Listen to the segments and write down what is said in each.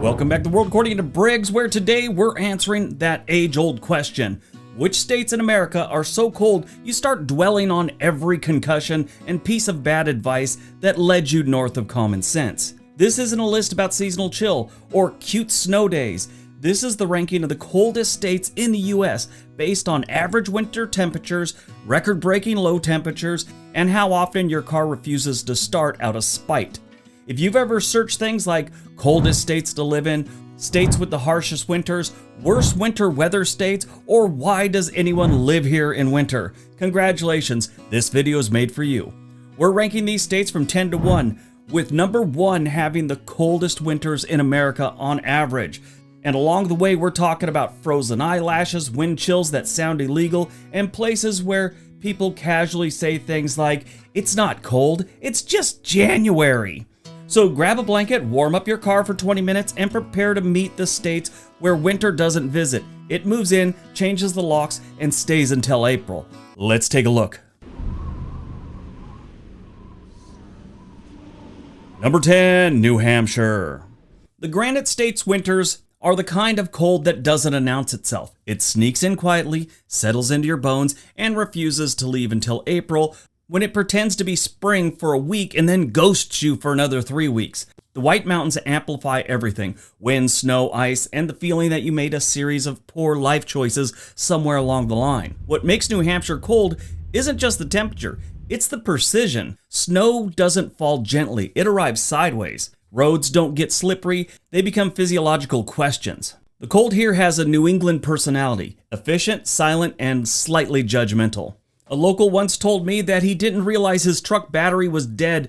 Welcome back to World According to Briggs, where today we're answering that age-old question. Which states in America are so cold you start dwelling on every concussion and piece of bad advice that led you north of common sense? This isn't a list about seasonal chill or cute snow days. This is the ranking of the coldest states in the US based on average winter temperatures, record-breaking low temperatures, and how often your car refuses to start out of spite. If you've ever searched things like coldest states to live in, states with the harshest winters, worst winter weather states, or why does anyone live here in winter? Congratulations, this video is made for you. We're ranking these states from 10 to 1, with number 1 having the coldest winters in America on average. And along the way, we're talking about frozen eyelashes, wind chills that sound illegal, and places where people casually say things like, "It's not cold, it's just January." So grab a blanket, warm up your car for 20 minutes, and prepare to meet the states where winter doesn't visit. It moves in, changes the locks, and stays until April. Let's take a look. Number 10, New Hampshire. The Granite State's winters are the kind of cold that doesn't announce itself. It sneaks in quietly, settles into your bones, and refuses to leave until April, when it pretends to be spring for a week and then ghosts you for another 3 weeks. The White Mountains amplify everything: wind, snow, ice, and the feeling that you made a series of poor life choices somewhere along the line. What makes New Hampshire cold isn't just the temperature, it's the precision. Snow doesn't fall gently, it arrives sideways. Roads don't get slippery, they become physiological questions. The cold here has a New England personality: efficient, silent, and slightly judgmental. A local once told me that he didn't realize his truck battery was dead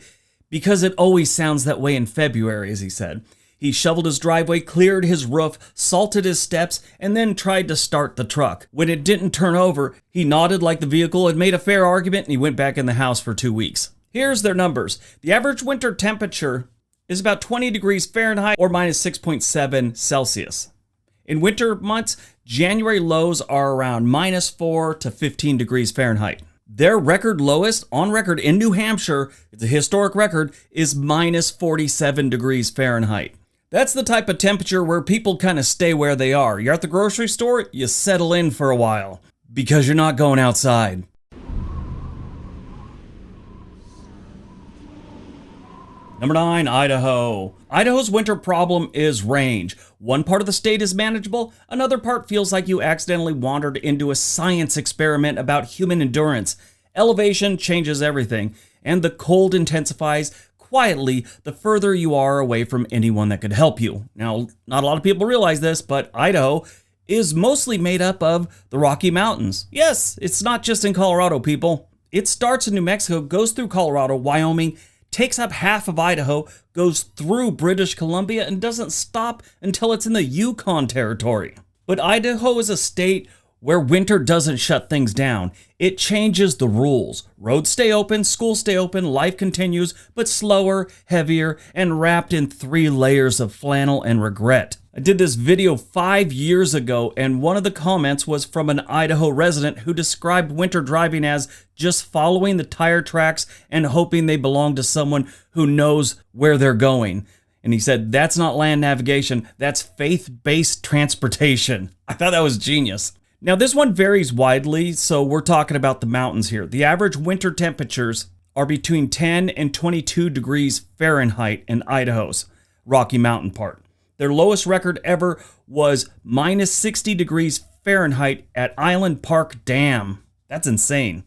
because it always sounds that way in February, as he said. He shoveled his driveway, cleared his roof, salted his steps, and then tried to start the truck. When it didn't turn over, he nodded like the vehicle had made a fair argument, and he went back in the house for 2 weeks. Here's their numbers. The average winter temperature is about 20 degrees Fahrenheit or minus 6.7 Celsius. In winter months, January lows are around minus 4 to 15 degrees Fahrenheit. Their record lowest on record in New Hampshire, it's a historic record, is minus 47 degrees Fahrenheit. That's the type of temperature where people kind of stay where they are. You're at the grocery store, you settle in for a while because you're not going outside. Number 9, Idaho. Idaho's winter problem is range. One part of the state is manageable, another part feels like you accidentally wandered into a science experiment about human endurance. Elevation changes everything, and the cold intensifies quietly the further you are away from anyone that could help you. Now, not a lot of people realize this, but Idaho is mostly made up of the Rocky Mountains. Yes, it's not just in Colorado, people. It starts in New Mexico, goes through Colorado, Wyoming, takes up half of Idaho, goes through British Columbia, and doesn't stop until it's in the Yukon territory. But Idaho is a state where winter doesn't shut things down. It changes the rules. Roads stay open, schools stay open, life continues, but slower, heavier, and wrapped in 3 layers of flannel and regret. I did this video 5 years ago, and one of the comments was from an Idaho resident who described winter driving as just following the tire tracks and hoping they belong to someone who knows where they're going. And he said, that's not land navigation, that's faith-based transportation. I thought that was genius. Now, this one varies widely, so we're talking about the mountains here. The average winter temperatures are between 10 and 22 degrees Fahrenheit in Idaho's Rocky Mountain part. Their lowest record ever was minus 60 degrees Fahrenheit at Island Park Dam. That's insane.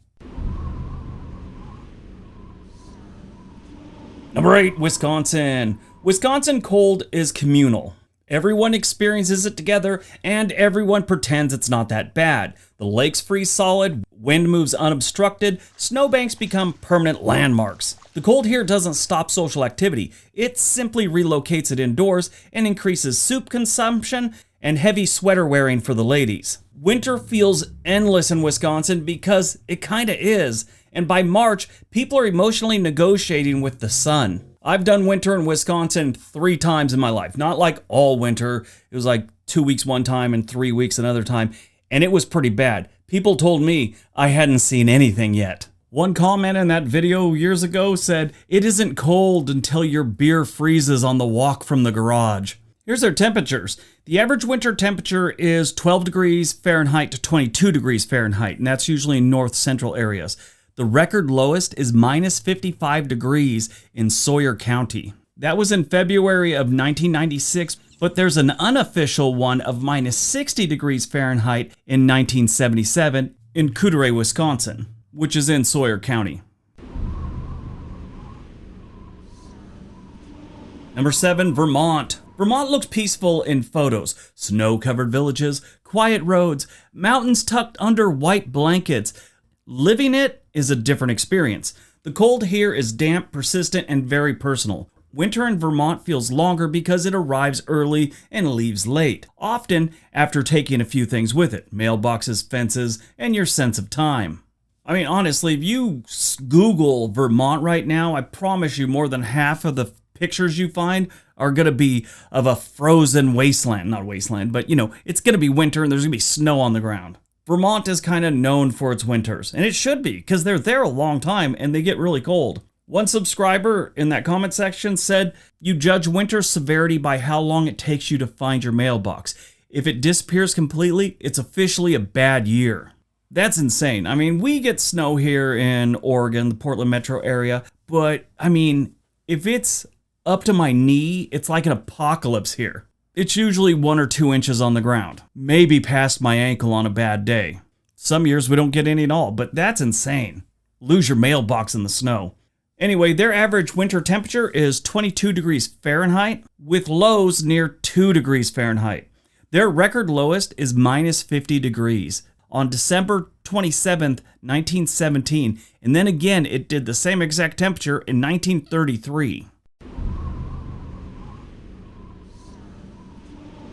Number 8, Wisconsin. Wisconsin cold is communal. Everyone experiences it together, and everyone pretends it's not that bad. The lakes freeze solid, wind moves unobstructed, snowbanks become permanent landmarks. The cold here doesn't stop social activity. It simply relocates it indoors and increases soup consumption and heavy sweater wearing for the ladies. Winter feels endless in Wisconsin because it kinda is, and by March, people are emotionally negotiating with the sun. I've done winter in Wisconsin 3 times in my life. Not like all winter. It was like 2 weeks one time and 3 weeks another time. And it was pretty bad. People told me I hadn't seen anything yet. One comment in that video years ago said, "It isn't cold until your beer freezes on the walk from the garage." Here's their temperatures. The average winter temperature is 12 degrees Fahrenheit to 22 degrees Fahrenheit, and that's usually in north central areas. The record lowest is minus 55 degrees in Sawyer County. That was in February of 1996, but there's an unofficial one of minus 60 degrees Fahrenheit in 1977 in Coudray, Wisconsin, which is in Sawyer County. Number 7, Vermont. Vermont looks peaceful in photos. Snow-covered villages, quiet roads, mountains tucked under white blankets. Living it is a different experience. The cold here is damp, persistent, and very personal. Winter in Vermont feels longer because it arrives early and leaves late, often after taking a few things with it: mailboxes, fences, and your sense of time. I mean, honestly, if you Google Vermont right now, I promise you more than half of the pictures you find are going to be of a frozen wasteland. Not wasteland, but it's going to be winter and there's going to be snow on the ground. Vermont is kind of known for its winters, and it should be because they're there a long time and they get really cold. One subscriber in that comment section said, "You judge winter severity by how long it takes you to find your mailbox. If it disappears completely, it's officially a bad year." That's insane. I mean, we get snow here in Oregon, the Portland metro area, but I mean, if it's up to my knee, it's like an apocalypse here. It's usually 1 or 2 inches on the ground, maybe past my ankle on a bad day. Some years we don't get any at all, but that's insane. Lose your mailbox in the snow. Anyway, their average winter temperature is 22 degrees Fahrenheit with lows near 2 degrees Fahrenheit. Their record lowest is minus 50 degrees on December 27th, 1917, and then again it did the same exact temperature in 1933.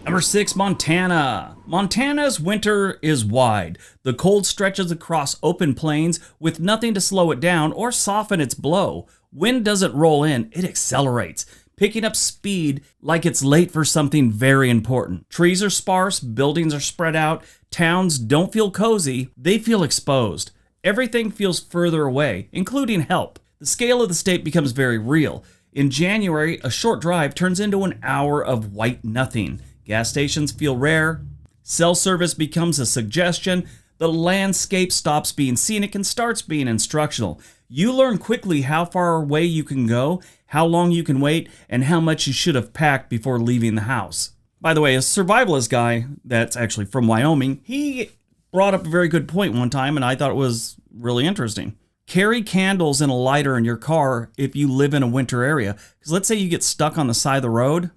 Number 6, Montana. Montana's winter is wide. The cold stretches across open plains with nothing to slow it down or soften its blow. Wind doesn't roll in, it accelerates, picking up speed like it's late for something very important. Trees are sparse, buildings are spread out, towns don't feel cozy, they feel exposed. Everything feels further away, including help. The scale of the state becomes very real. In January, a short drive turns into an hour of white nothing. Gas stations feel rare, cell service becomes a suggestion, the landscape stops being scenic and starts being instructional. You learn quickly how far away you can go, how long you can wait, and how much you should have packed before leaving the house. By the way, a survivalist guy that's actually from Wyoming, he brought up a very good point one time, and I thought it was really interesting. Carry candles and a lighter in your car if you live in a winter area. Because let's say you get stuck on the side of the road,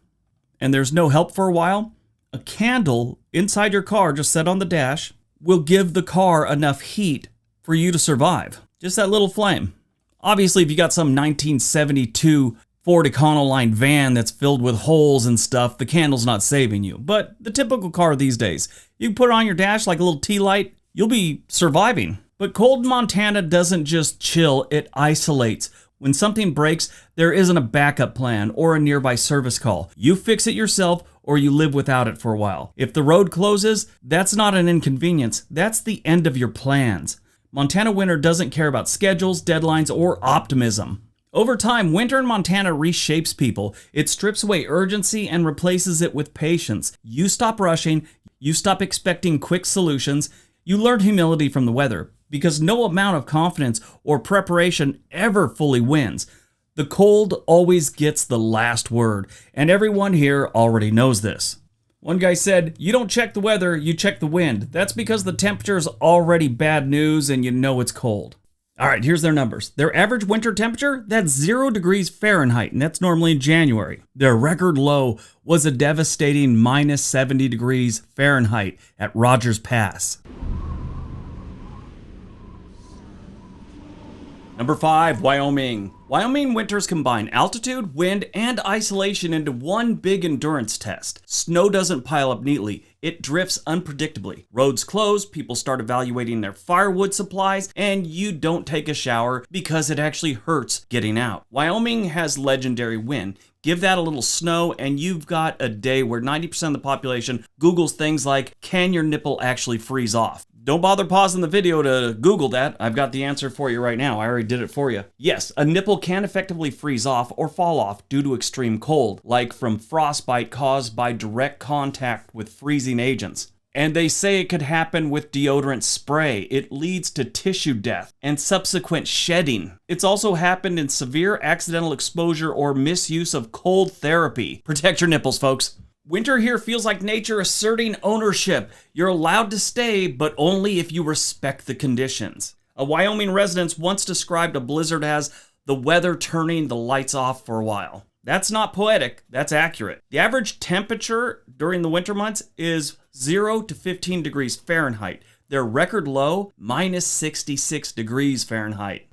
and there's no help for a while, a candle inside your car just set on the dash will give the car enough heat for you to survive. Just that little flame. Obviously, if you got some 1972 Ford Econoline van that's filled with holes and stuff, the candle's not saving you. But the typical car these days, you can put it on your dash like a little tea light, you'll be surviving. But cold Montana doesn't just chill, it isolates. When something breaks, there isn't a backup plan or a nearby service call. You fix it yourself or you live without it for a while. If the road closes, that's not an inconvenience, that's the end of your plans. Montana winter doesn't care about schedules, deadlines, or optimism. Over time, winter in Montana reshapes people. It strips away urgency and replaces it with patience. You stop rushing, you stop expecting quick solutions, you learn humility from the weather. Because no amount of confidence or preparation ever fully wins. The cold always gets the last word, and everyone here already knows this. One guy said, "You don't check the weather, you check the wind." That's because the temperature is already bad news and you know it's cold. All right, here's their numbers. Their average winter temperature, that's 0 degrees Fahrenheit, and that's normally in January. Their record low was a devastating minus 70 degrees Fahrenheit at Rogers Pass. Number 5, Wyoming. Wyoming winters combine altitude, wind, and isolation into one big endurance test. Snow doesn't pile up neatly. It drifts unpredictably. Roads close, people start evaluating their firewood supplies, and you don't take a shower because it actually hurts getting out. Wyoming has legendary wind. Give that a little snow and you've got a day where 90% of the population Googles things like, can your nipple actually freeze off? Don't bother pausing the video to Google that. I've got the answer for you right now. I already did it for you. Yes, a nipple can effectively freeze off or fall off due to extreme cold, like from frostbite caused by direct contact with freezing agents. And they say it could happen with deodorant spray. It leads to tissue death and subsequent shedding. It's also happened in severe accidental exposure or misuse of cold therapy. Protect your nipples, folks. Winter here feels like nature asserting ownership. You're allowed to stay, but only if you respect the conditions. A Wyoming resident once described a blizzard as the weather turning the lights off for a while. That's not poetic, that's accurate. The average temperature during the winter months is 0 to 15 degrees Fahrenheit. Their record low, minus 66 degrees Fahrenheit.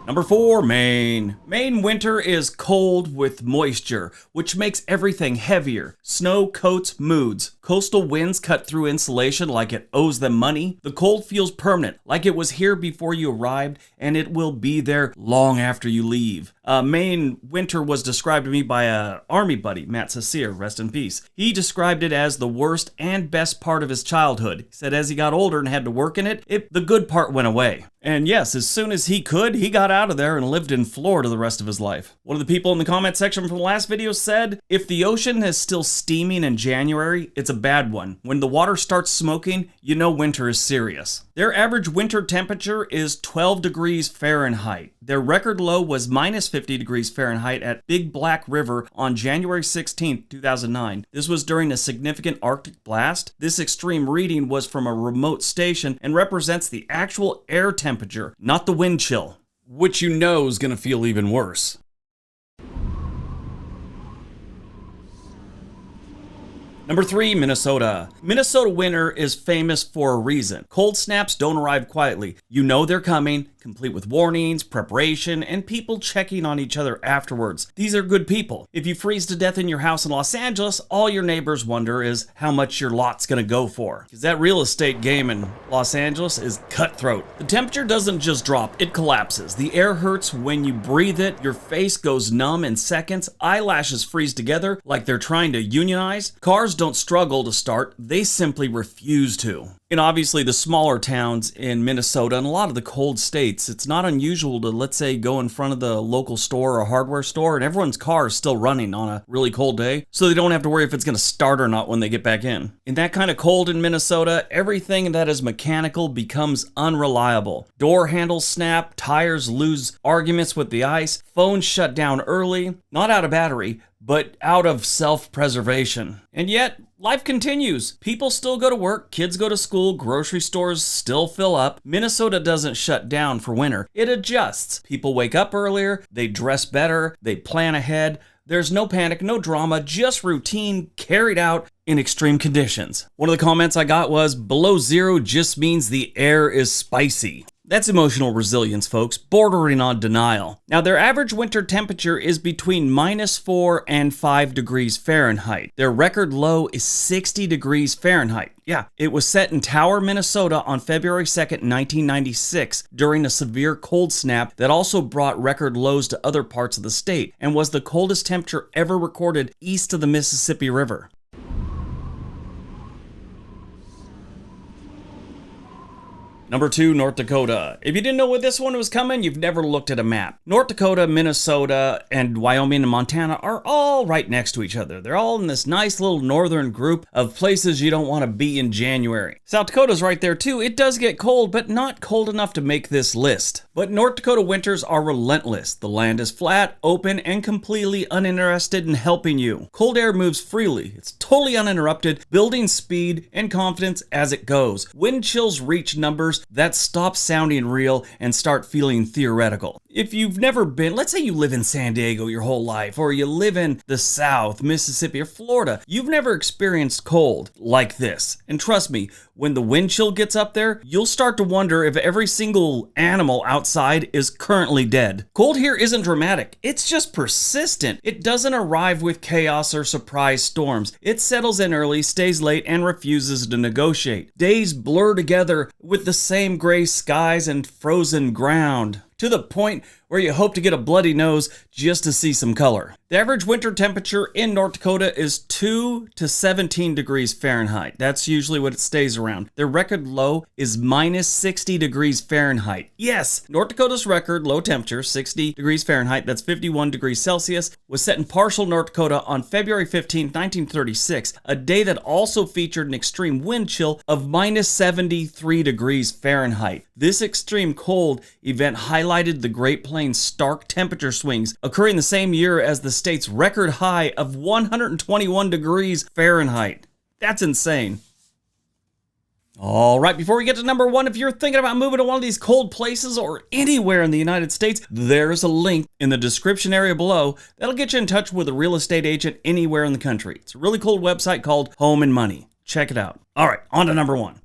Number 4, Maine. Maine winter is cold with moisture, which makes everything heavier. Snow coats moods. Coastal winds cut through insulation like it owes them money. The cold feels permanent, like it was here before you arrived, and it will be there long after you leave. Maine winter was described to me by an army buddy, Matt Cecere, rest in peace. He described it as the worst and best part of his childhood. He said as he got older and had to work in it, the good part went away. And yes, as soon as he could, he got out of there and lived in Florida the rest of his life. One of the people in the comment section from the last video said, if the ocean is still steaming in January, it's a bad one. When the water starts smoking, you know winter is serious. Their average winter temperature is 12 degrees Fahrenheit. Their record low was minus 50 degrees Fahrenheit at Big Black River on January 16, 2009. This was during a significant Arctic blast. This extreme reading was from a remote station and represents the actual air temperature, not the wind chill, which you know is going to feel even worse. Number 3, Minnesota. Minnesota winter is famous for a reason. Cold snaps don't arrive quietly. You know they're coming, complete with warnings, preparation, and people checking on each other afterwards. These are good people. If you freeze to death in your house in Los Angeles, all your neighbors wonder is how much your lot's gonna go for. Because that real estate game in Los Angeles is cutthroat. The temperature doesn't just drop, it collapses. The air hurts when you breathe it, your face goes numb in seconds, eyelashes freeze together like they're trying to unionize. Cars don't struggle to start, they simply refuse to. In obviously the smaller towns in Minnesota and a lot of the cold states, it's not unusual to, let's say, go in front of the local store or hardware store and everyone's car is still running on a really cold day, so they don't have to worry if it's going to start or not when they get back in. In that kind of cold in Minnesota, everything that is mechanical becomes unreliable. Door handles snap, tires lose arguments with the ice, phones shut down early, not out of battery, but out of self-preservation. And yet, life continues. People still go to work, kids go to school, grocery stores still fill up. Minnesota doesn't shut down for winter. It adjusts. People wake up earlier, they dress better, they plan ahead. There's no panic, no drama, just routine carried out in extreme conditions. One of the comments I got was, below zero just means the air is spicy. That's emotional resilience, folks, bordering on denial. Now, their average winter temperature is between minus 4 and 5 degrees Fahrenheit. Their record low is 60 degrees Fahrenheit. Yeah, it was set in Tower, Minnesota on February 2nd, 1996, during a severe cold snap that also brought record lows to other parts of the state and was the coldest temperature ever recorded east of the Mississippi River. Number 2, North Dakota. If you didn't know where this one was coming, you've never looked at a map. North Dakota, Minnesota, and Wyoming and Montana are all right next to each other. They're all in this nice little northern group of places you don't want to be in January. South Dakota's right there too. It does get cold, but not cold enough to make this list. But North Dakota winters are relentless. The land is flat, open, and completely uninterested in helping you. Cold air moves freely. It's totally uninterrupted, building speed and confidence as it goes. Wind chills reach numbers that stop sounding real and start feeling theoretical. If you've never been, let's say you live in San Diego your whole life, or you live in the South, Mississippi, or Florida, you've never experienced cold like this. And trust me, when the wind chill gets up there, you'll start to wonder if every single animal outside is currently dead. Cold here isn't dramatic, it's just persistent. It doesn't arrive with chaos or surprise storms. It settles in early, stays late, and refuses to negotiate. Days blur together with the same gray skies and frozen ground, to the point where you hope to get a bloody nose just to see some color. The average winter temperature in North Dakota is 2 to 17 degrees Fahrenheit. That's usually what it stays around. Their record low is minus 60 degrees Fahrenheit. Yes, North Dakota's record low temperature, 60 degrees Fahrenheit, that's 51 degrees Celsius, was set in partial North Dakota on February 15, 1936, a day that also featured an extreme wind chill of minus 73 degrees Fahrenheit. This extreme cold event highlighted the Great Plains' stark temperature swings, occurring the same year as the state's record high of 121 degrees Fahrenheit. That's insane. All right, before we get to number one, if you're thinking about moving to one of these cold places or anywhere in the United States, there's a link in the description area below that'll get you in touch with a real estate agent anywhere in the country. It's a really cool website called Home and Money. Check it out. All right, on to number one.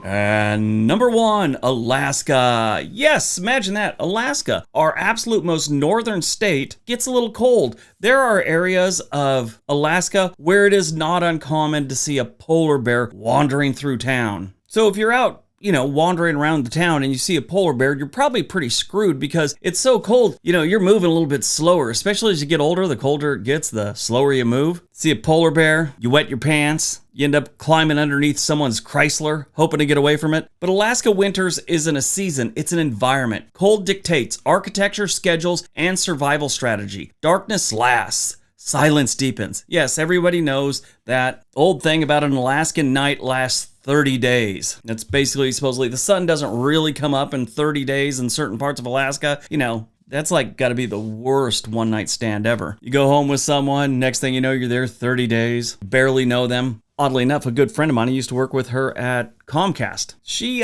And number one, Alaska. Yes, imagine that. Alaska, our absolute most northern state, gets a little cold. There are areas of Alaska where it is not uncommon to see a polar bear wandering through town. So if you're out, wandering around the town and you see a polar bear, you're probably pretty screwed because it's so cold, you're moving a little bit slower. Especially as you get older, the colder it gets, the slower you move. See a polar bear, you wet your pants, you end up climbing underneath someone's Chrysler, hoping to get away from it. But Alaska winters isn't a season, it's an environment. Cold dictates architecture, schedules, and survival strategy. Darkness lasts. Silence deepens. Yes, everybody knows that old thing about an Alaskan night lasts 30 days. That's basically supposedly the sun doesn't really come up in 30 days in certain parts of Alaska. That's like got to be the worst one night stand ever. You go home with someone, next thing you know, you're there 30 days, barely know them. Oddly enough, a good friend of mine, I used to work with her at Comcast. She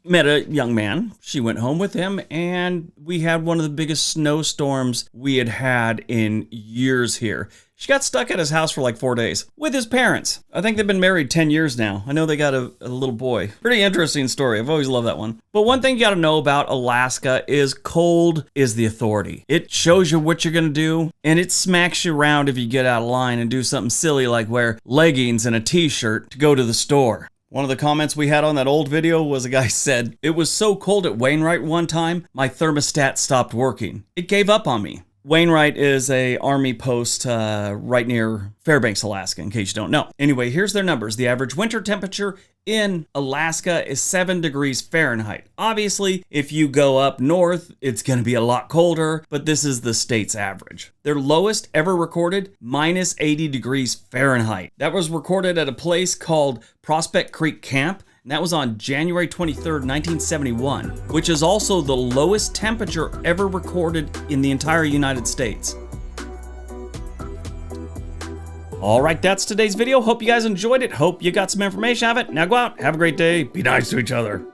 met a young man. She went home with him, and we had one of the biggest snowstorms we had had in years here. She got stuck at his house for like 4 days with his parents. I think they've been married 10 years now. I know they got a little boy. Pretty interesting story. I've always loved that one. But one thing you got to know about Alaska is cold is the authority. It shows you what you're going to do, and it smacks you around if you get out of line and do something silly like wear leggings and a t-shirt to go to the store. One of the comments we had on that old video was a guy said, "It was so cold at Wainwright one time, my thermostat stopped working. It gave up on me." Wainwright is a army post right near Fairbanks, Alaska, in case you don't know. Anyway, here's their numbers. The average winter temperature in Alaska is 7 degrees Fahrenheit. Obviously, if you go up north, it's going to be a lot colder, but this is the state's average. Their lowest ever recorded, minus 80 degrees Fahrenheit. That was recorded at a place called Prospect Creek Camp. And that was on January 23rd, 1971, which is also the lowest temperature ever recorded in the entire United States. All right, that's today's video. Hope you guys enjoyed it. Hope you got some information out of it. Now go out, have a great day, be nice to each other.